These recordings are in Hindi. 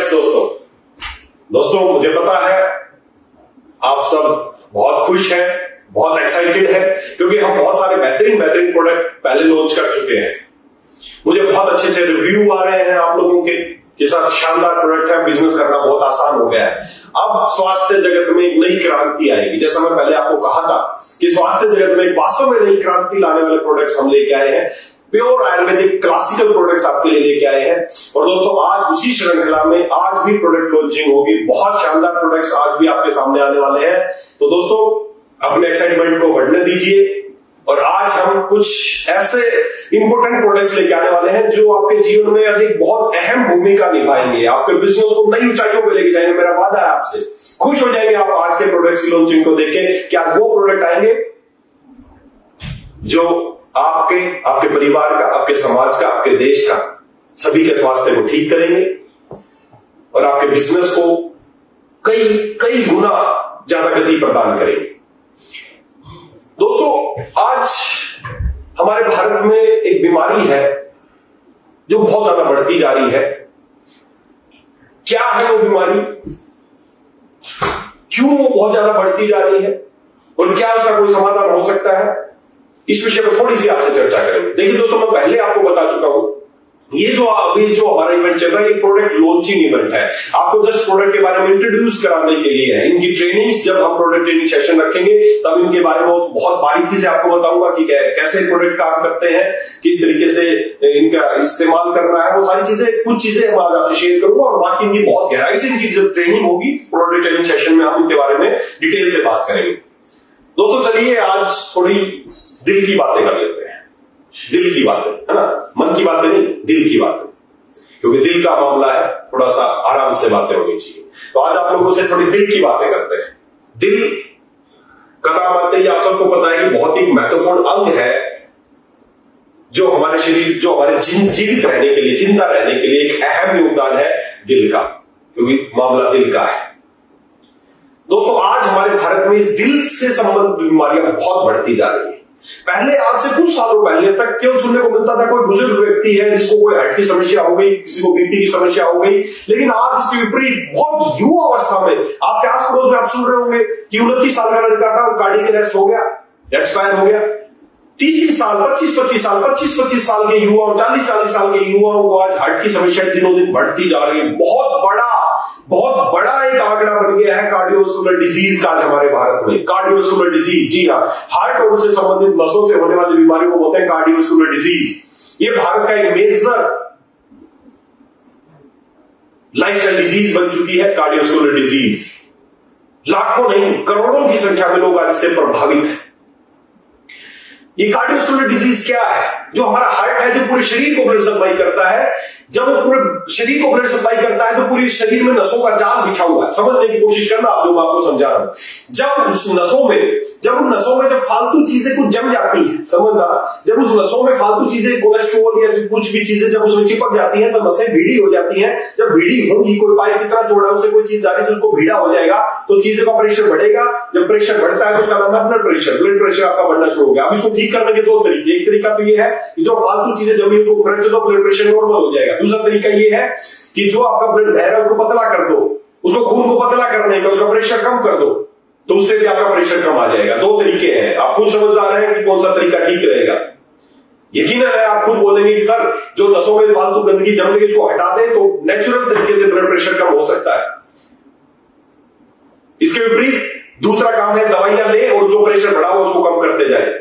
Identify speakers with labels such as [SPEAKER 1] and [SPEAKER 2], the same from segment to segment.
[SPEAKER 1] यस दोस्तों मुझे पता है आप सब बहुत खुश हैं, बहुत एक्साइटेड हैं, क्योंकि हम बहुत सारे बेहतरीन प्रोडक्ट पहले लॉन्च कर चुके हैं। मुझे बहुत अच्छे रिव्यू आ रहे हैं आप लोगों के साथ। शानदार प्रोडक्ट है, बिजनेस करना बहुत आसान हो गया है। अब स्वास्थ्य जगत में एक नई क्रांति आएगी। जैसा मैं पहले आपको कहा था कि स्वास्थ्य जगत में वास्तव में नई क्रांति लाने वाले प्रोडक्ट्स हम लेके आए हैं। प्योर आयुर्वेदिक क्लासिकल प्रोडक्ट्स आपके लिए लेके आए हैं। और दोस्तों आज उसी श्रृंखला में आज भी प्रोडक्ट लॉन्चिंग होगी। बहुत शानदार प्रोडक्ट्स आज भी आपके सामने आने वाले हैं। तो दोस्तों अपने एक्साइटमेंट को बढ़ने दीजिए और आज हम कुछ ऐसे इंपॉर्टेंट प्रोडक्ट्स लेके आने वाले हैं जो आपके जीवन में अधिक बहुत अहम भूमिका निभाएंगे, आपके बिजनेस को नई ऊंचाइयों पे लेके जाएंगे। मेरा वादा है आपसे, खुश हो जाएंगे आप आज के प्रोडक्ट्स की लॉन्चिंग को देख के कि आज वो प्रोडक्ट आएंगे जो आपके परिवार का, आपके समाज का, आपके देश का, सभी के स्वास्थ्य को ठीक करेंगे और आपके बिजनेस को कई गुना ज्यादा गति प्रदान करेंगे। दोस्तों आज हमारे भारत में एक बीमारी है जो बहुत ज्यादा बढ़ती जा रही है। क्या है वो बीमारी, क्यों वो बहुत ज्यादा बढ़ती जा रही है और क्या उसका कोई समाधान हो सकता है, इस विषय पर थोड़ी सी आपसे चर्चा करेंगे। देखिए दोस्तों, मैं पहले आपको बता चुका हूं ये जो हमारा इवेंट चल रहा है, ये प्रोडक्ट लॉन्चिंग इवेंट है। आपको जस्ट प्रोडक्ट के बारे में इंट्रोड्यूस कराने के लिए है। इनकी ट्रेनिंग्स, जब हम प्रोडक्ट ट्रेनिंग सेशन रखेंगे तब इनके बारे में बहुत बारीकी से आपको बताऊंगा कि कैसे प्रोडक्ट काम करते हैं, किस तरीके से इनका इस्तेमाल करना है। वो सारी चीजें, कुछ चीजें हम आज आपसे शेयर करूंगा और बाकी इनकी बहुत गहराई से इनकी जब ट्रेनिंग होगी प्रोडक्ट ट्रेनिंग सेशन में हम इनके बारे में डिटेल से बात करेंगे। दोस्तों चलिए आज थोड़ी दिल की बातें कर लेते हैं। दिल की बातें, है ना, मन की बातें नहीं, दिल की बातें, क्योंकि दिल का मामला है, थोड़ा सा आराम से बातें होनी चाहिए। तो आज आप लोगों से थोड़ी दिल की बातें करते हैं। दिल का नाम आते ही आप सबको पता है कि बहुत ही महत्वपूर्ण अंग है जो हमारे शरीर, जो हमारे जीवित रहने के लिए, जिंदा रहने के लिए एक अहम योगदान है दिल का, क्योंकि मामला दिल का है। दोस्तों आज हमारे भारत में इस दिल से संबंधित बीमारियां बहुत बढ़ती जा रही है। पहले, आज से कुछ सालों पहले तक केवल सुनने को मिलता था कोई बुजुर्ग व्यक्ति है जिसको कोई हार्ट की समस्या हो गई, किसी को बीपी की समस्या हो गई। लेकिन आज इसके विपरीत बहुत युवा अवस्था में आपके आस पड़ोस में आप सुन रहे होंगे कि 29 साल का लड़का था, वो कार्डियक अरेस्ट हो गया, एक्सपायर हो गया। 30 साल 25 साल के युवाओं, 40 साल के युवाओं को आज हार्ट की समस्या दिनों दिन बढ़ती जा रही है। बहुत बड़ा एक आंकड़ा बन गया है कार्डियोवास्कुलर डिजीज का आज हमारे भारत में। कार्डियोवास्कुलर डिजीज, जी हाँ, हार्ट और उससे संबंधित नसों से होने वाली बीमारियों को बोलते हैं कार्डियोवास्कुलर डिजीज। ये भारत का एक मेजर लाइफस्टाइल डिजीज बन चुकी है कार्डियोवास्कुलर डिजीज। लाखों नहीं, करोड़ों की संख्या में लोग आज इससे प्रभावित हैं। ये कार्डियोवास्कुलर डिजीज क्या है? जो हमारा हार्ट है, जो पूरे शरीर को ब्लड सप्लाई करता है, जब वो पूरे शरीर को ब्लड सप्लाई करता है तो पूरे शरीर में नसों का जाल बिछा हुआ है। समझने की कोशिश करना आप, जो मैं आपको समझा रहा हूं। जब उस नसों में जब फालतू चीजें कुछ जम जाती है, समझना, जब उस नसों में फालतू चीजें, कोलेस्ट्रॉल या कुछ भी चीजें जब उसमें चिपक जाती है तो नसें भीड़ी हो जाती है। जब भीड़ी होगी, कोई पाइप इतना चौड़ा उससे कोई चीज जा रही है तो उसको भीड़ा हो जाएगा, तो चीजों का प्रेशर बढ़ेगा। जब प्रेशर बढ़ता है तो उसका नाम है ब्लड प्रेशर आपका बढ़ना शुरू हो गया। अब इसको ठीक करने के दो तरीके, एक तरीका तो ये है कि जो फालतू चीजें जमी उसको खर्च दो, ब्लड प्रेशर नॉर्मल हो जाएगा। दूसरा तरीका ये है कि जो आपका ब्लड बह रहा है उसको पतला कर दो, उसको खून को पतला करने का, उसका प्रेशर कम कर दो, तो उससे भी आपका प्रेशर कम आ जाएगा। दो तरीके हैं, आप खुद समझदार हैं कि कौन सा तरीका ठीक रहेगा। यकीनन है आप खुद बोलेंगे कि सर जो नसों में फालतू गंदगी जम गई उसको हटा दें तो नेचुरल तरीके से ब्लड प्रेशर कम हो सकता है। इसके विपरीत दूसरा काम है दवाइयां लें और जो प्रेशर बढ़ा हुआ उसको कम करते जाए।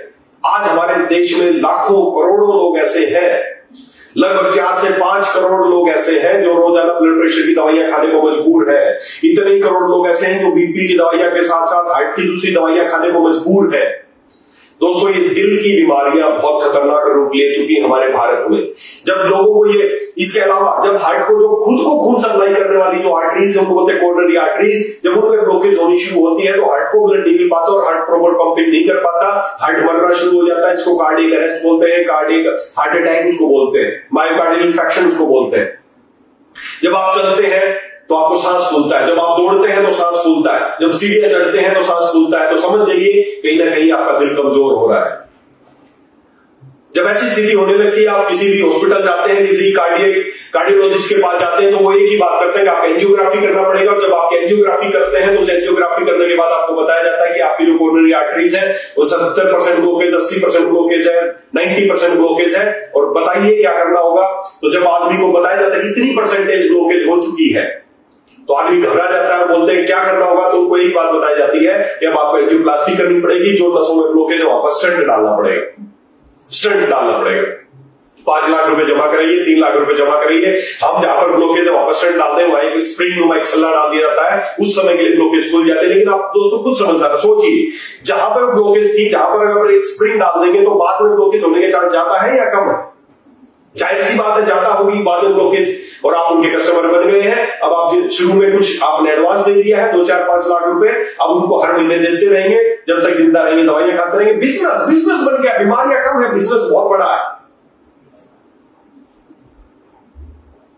[SPEAKER 1] आज हमारे देश में लाखों करोड़ों लोग ऐसे हैं, लगभग 4 से 5 करोड़ लोग ऐसे हैं जो रोजाना ब्लड प्रेशर की दवाइयां खाने को मजबूर है। इतने ही करोड़ लोग ऐसे हैं जो बीपी की दवाइयां के साथ साथ हार्ट की दूसरी दवाइयां खाने को मजबूर है। दोस्तों ये दिल की बीमारियां बहुत खतरनाक रूप ले चुकी है हमारे भारत में। जब लोगों को ये, इसके अलावा जब हार्ट को, जो खुद को खून सप्लाई करने वाली जो आर्टरीज है उनको बोलते हैं कोरोनरी आर्टरीज, जब उनमें ब्लॉकेज होनी शुरू होती है तो हार्ट को ब्लड नहीं मिल पाता और हार्ट प्रॉपर पंपिंग नहीं कर पाता, हार्ट मरना शुरू हो जाता है। इसको कार्डियक अरेस्ट बोलते हैं, कार्डियक हार्ट अटैक उसको बोलते हैं, मायोकार्डियल इंफेक्शन उसको बोलते हैं। जब आप चलते हैं तो आपको सांस फूलता है, जब आप दौड़ते हैं तो सांस फूलता है, जब सीढ़ियां चढ़ते हैं तो सांस फूलता है। तो समझ जाइए कहीं ना कहीं आपका दिल कमजोर हो रहा है। जब ऐसी स्थिति होने लगती है, आप किसी भी हॉस्पिटल जाते हैं, किसी कार्डियोलॉजिस्ट के पास जाते हैं, तो वो एक ही बात करते हैं कि आपको एंजियोग्राफी करना पड़ेगा। और जब आप एंजियोग्राफी करते हैं तो उस एंजियोग्राफी करने के बाद आपको बताया जाता है कि आपकी जो कोरोनरी आर्टरीज है वो 70% ब्लॉकेज, 80% ब्लॉकेज है, 90% ब्लॉकेज है, और बताइए क्या करना होगा। तो जब आदमी को बताया जाता है कि इतनी परसेंटेज ब्लॉकेज हो चुकी है, तो आदमी घबरा जाता है और बोलते हैं क्या करना होगा। तो उनको एक बात बताई जाती है कि अब आपको एंजियोप्लास्टी करनी पड़ेगी, जो नसों में ब्लॉकेज है वहां पर स्टंट डालना पड़ेगा, स्टंट डालना पड़ेगा। 5 लाख रुपए जमा कराइए, 3 लाख रुपए जमा कराइए, हम जहां पर ब्लॉकेज है वहां पर स्टंट डालते हैं, वहां एक स्प्रिंग नुमा एक छल्ला डाल दिया जाता है, उस समय के लिए ब्लॉकेज खुल जाते हैं। लेकिन आप दोस्तों खुद समझदार सोचिए, जहां पर ब्लॉकेज थी, जहां पर अगर एक स्प्रिंग डाल देंगे तो बाद में ब्लॉकेज होने के चांस ज्यादा है या कम है? जाहिर सी बात है ज्यादा होगी बाद में ब्लॉकेज। और आप उनके कस्टमर बन गए हैं, अब आप शुरू में कुछ आपने एडवांस दे दिया है 2, 4, 5 लाख रुपए, अब उनको हर महीने देते रहेंगे जब तक जिंदा रहेंगे, दवाइयां खाते रहेंगे। बिजनेस बन गया, बीमारियां कम है, बिजनेस बहुत बड़ा है।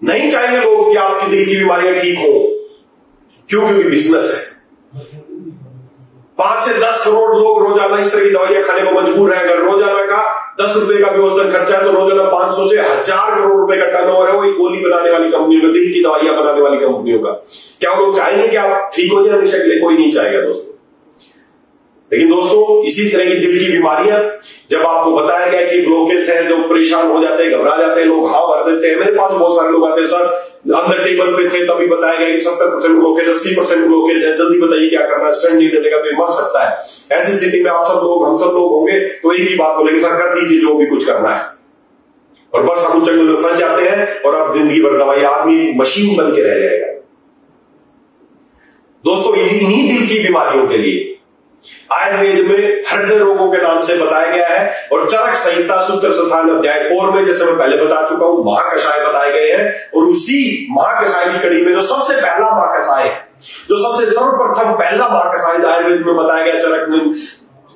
[SPEAKER 1] नहीं चाहेंगे लोग कि आपकी दिल की बीमारियां ठीक हो, क्यों? क्योंकि बिजनेस है। 5 से 10 करोड़ लोग रोजाना इस तरह की दवाइयां खाने को मजबूर है। अगर रोजाना का 10 रुपए का भी औसतन खर्चा है तो रोजाना 500 से 1000 करोड़ रुपए का टर्नओवर है वो गोली बनाने वाली कंपनियों का, दिल की दवाइयां बनाने वाली कंपनियों का। क्या वो लोग चाहेंगे कि आप ठीक हो जाए हमेशा के लिए? कोई नहीं चाहेगा दोस्तों। लेकिन दोस्तों इसी तरह की दिल की बीमारियां जब आपको बताया गया कि ब्लॉकेज है, जो परेशान हो जाते हैं, घबरा जाते हैं, लोग हाँ भर देते हैं। मेरे पास बहुत सारे लोग आते हैं, सर अंदर टेबल पे थे तभी बताया गया कि 70% ब्लॉकेज, 80% ब्लॉकेज है, जल्दी बताइए क्या करना है, स्टंट नहीं देगा तो ये मर सकता है। ऐसी स्थिति में आप सब लोग, हम सब लोग होंगे तो एक ही बात बोलेंगे, सर कर दीजिए जो भी कुछ करना है। और बस हम चंगुल में फंस जाते हैं और अब जिंदगी भर दवाई, आदमी मशीन बन के रह जाएगा। दोस्तों इन्हीं दिल की बीमारियों के लिए आयुर्वेद में हृदय रोगों के नाम से बताया गया है। और चरक संहिता सूत्र स्थान अध्याय 4 में, जैसे मैं पहले बता चुका हूं, महाकषाय बताए गए हैं। और उसी महाकषाय की कड़ी में जो सबसे पहला महाकषाय है, जो सबसे सर्वप्रथम पहला महाकषाय आयुर्वेद में बताया गया,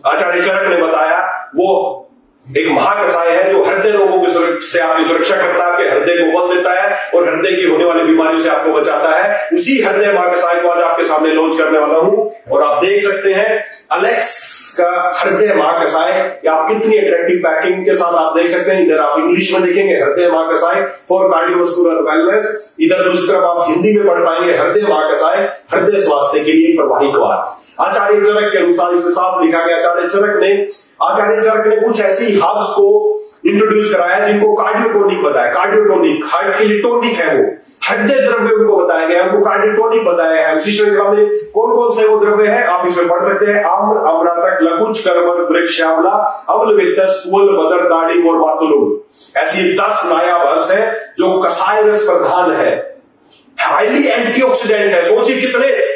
[SPEAKER 1] आचार्य चरक ने बताया, वो एक महाकषाय है जो हृदय रोगों से आपकी सुरक्षा करता है, आपके हृदय को बल देता है और हृदय की होने वाली बीमारियों से आपको बचाता है। उसी हृदय महाकषाय को आज आपके सामने लॉन्च करने वाला हूं। और आप देख सकते हैं अलेक्स का हृदय महाकषाय, आप कितनी अट्रैक्टिव पैकिंग के साथ आप देख सकते हैं। इधर आप इंग्लिश में देखेंगे हृदय महाकषाय फॉर कार्डियोवास्कुलर वेलनेस, इधर दूसरी तरफ आप हिंदी में पढ़ पाएंगे हृदय महाकषाय हृदय स्वास्थ्य के लिए प्रवाहिक वात। आचार्य चरक के अनुसार इसमें साफ लिखा गया, आचार्य चरक ने कुछ ऐसी हर्ब्स को इंट्रोड्यूस कराया जिनको कार्डियोटोनिक बताया। कार्डियोटोनिक हार्ट के लिए टोनिक है, वो हृदय द्रव्य उनको बताया गया, उनको कार्डियोटोनिक बताया है। उसी श्रृंखला में कौन कौन से वो द्रव्य है आप इसमें पढ़ सकते हैं। आम्र, अमृतक, लकुच, करमल, वृक्ष, श्यामला, अम्ल, वित्तस, कुवल, बदर, दाढ़ी और बातुलुम, ऐसी 10 नायाब हर्ब्स है जो कसाय रस प्रधान है, हाईली एंटीऑक्सीडेंट है। सोचिए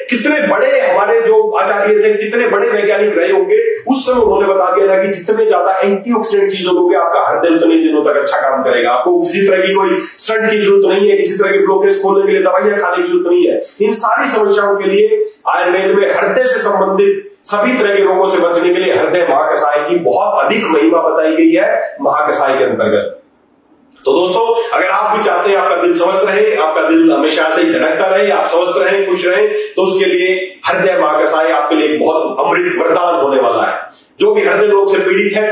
[SPEAKER 1] कितने बड़े हमारे जो आचार्य थे, कितने बड़े वैज्ञानिक रहे होंगे, उस समय उन्होंने बता दिया था कि जितने ज्यादा एंटीऑक्सीडेंट चीजों लोगे आपका हृदय उतने दिनों तक अच्छा काम करेगा। आपको किसी तरह की कोई स्टंट की जरूरत नहीं है, किसी तरह के ब्लॉकेज खोलने के लिए दवाइयां खाने की जरूरत नहीं है। इन सारी समस्याओं के लिए आयुर्वेद में हृदय से संबंधित सभी तरह के रोगों से बचने के लिए हृदय महाकषाय की बहुत अधिक महिमा बताई गई है महाकषाय के अंतर्गत। तो दोस्तों अगर आप भी चाहते हैं आपका दिल स्वस्थ रहे, आपका दिल हमेशा से ही धड़कता रहे, आप स्वस्थ रहे, खुश रहे, तो उसके लिए हृदय महाकषाय आपके लिए एक बहुत अमृत वरदान होने वाला है। जो भी हृदय रोग से पीड़ित है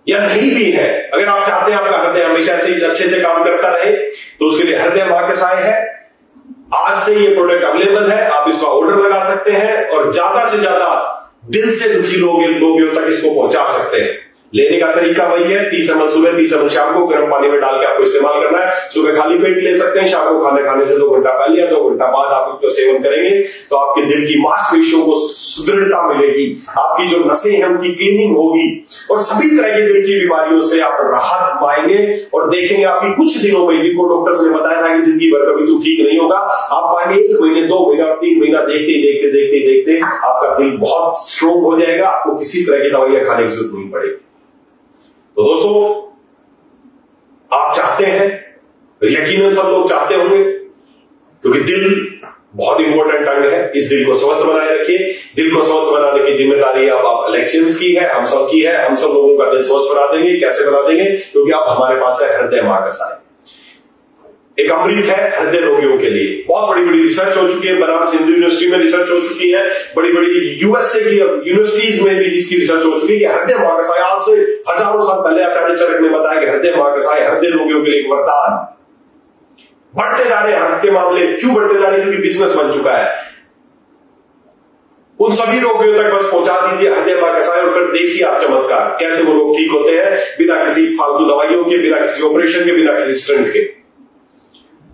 [SPEAKER 1] या नहीं भी है, अगर आप चाहते हैं आपका हृदय हमेशा से ही अच्छे से काम करता रहे, तो उसके लिए हृदय महाकषाय है। आज से ये प्रोडक्ट अवेलेबल है, आप इसका ऑर्डर लगा सकते हैं और ज्यादा से ज्यादा दिल से दुखी लोगों तक इसको पहुंचा सकते हैं। लेने का तरीका वही है, 30 ml सुबह, 30 ml शाम को गर्म पानी में डाल के आपको इस्तेमाल करना है। सुबह खाली पेट ले सकते हैं, शाम को खाने से 2 घंटा पहले या 2 घंटा बाद आप इसका सेवन करेंगे तो आपके दिल की मांसपेशियों को सुदृढ़ता मिलेगी, आपकी जो नसें हैं उनकी क्लीनिंग होगी और सभी तरह की दिल की बीमारियों से आप राहत पाएंगे। और देखेंगे आपकी कुछ दिनों में, जिनको डॉक्टर्स ने बताया था कि जिंदगी भर कभी तो ठीक नहीं होगा, आप पाएंगे 1 महीने, 2 महीना, 3 महीना देखते आपका दिल बहुत स्ट्रोंग हो जाएगा, आपको किसी तरह की दवाइयां खाने की जरूरत नहीं पड़ेगी। तो दोस्तों आप चाहते हैं, यकीनन सब लोग चाहते होंगे, क्योंकि दिल बहुत इंपॉर्टेंट अंग है, इस दिल को स्वस्थ बनाए रखिए। दिल को स्वस्थ बनाने की जिम्मेदारी अब इलेक्शंस की है, हम सब की है। हम सब लोगों का दिल स्वस्थ बना देंगे। कैसे बना देंगे? क्योंकि आप हमारे पास है हृदय महाकषाय। एक अमृत है हृदय रोगियों के लिए। बहुत बड़ी बड़ी रिसर्च हो चुकी है, बनारस हिंदू यूनिवर्सिटी में रिसर्च हो चुकी है, बड़ी बड़ी यूएसए की यूनिवर्सिटीज में भी इसकी रिसर्च हो चुकी है कि हृदय महाकषाय, आज से हजारों साल पहले आचार्य चरक ने बताया कि हृदय महाकषाय हृदय रोगियों के लिए एक वरदान। बढ़ते जा रहे हैं हार्ट के मामले, क्यों बढ़ते जा रहे हैं? क्योंकि बिजनेस बन चुका है। उन सभी रोगियों तक बस पहुंचा दीजिए हृदय महाकषाय और फिर देखिए आप चमत्कार, कैसे वो रोग ठीक होते हैं बिना किसी फालतू दवाइयों के, बिना किसी ऑपरेशन के, बिना किसी स्टेंट के।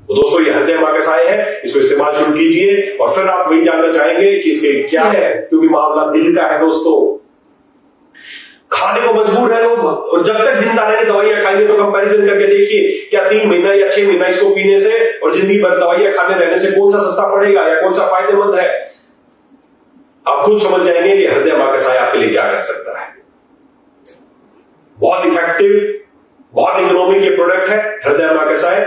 [SPEAKER 1] तो दोस्तों ये हृदय महाकषाय है, इसको इस्तेमाल शुरू कीजिए। और फिर आप वही जानना चाहेंगे कि इसके क्या है, क्योंकि मामला दिल का है दोस्तों। खाने को मजबूर है लोग, और जब तक जिंदा रहने दवाइयां खाएंगे तो कंपैरिजन करके देखिए क्या 3 महीना या 6 महीना इसको पीने से और जिंदगी भर दवाइयां खाने रहने से कौन सा सस्ता पड़ेगा या कौन सा फायदेमंद है। आप खुद समझ जाएंगे कि हृदय महाकषाय आपके लिए क्या कर सकता है। बहुत इफेक्टिव, बहुत इकोनॉमिक ये प्रोडक्ट है हृदय महाकषाय।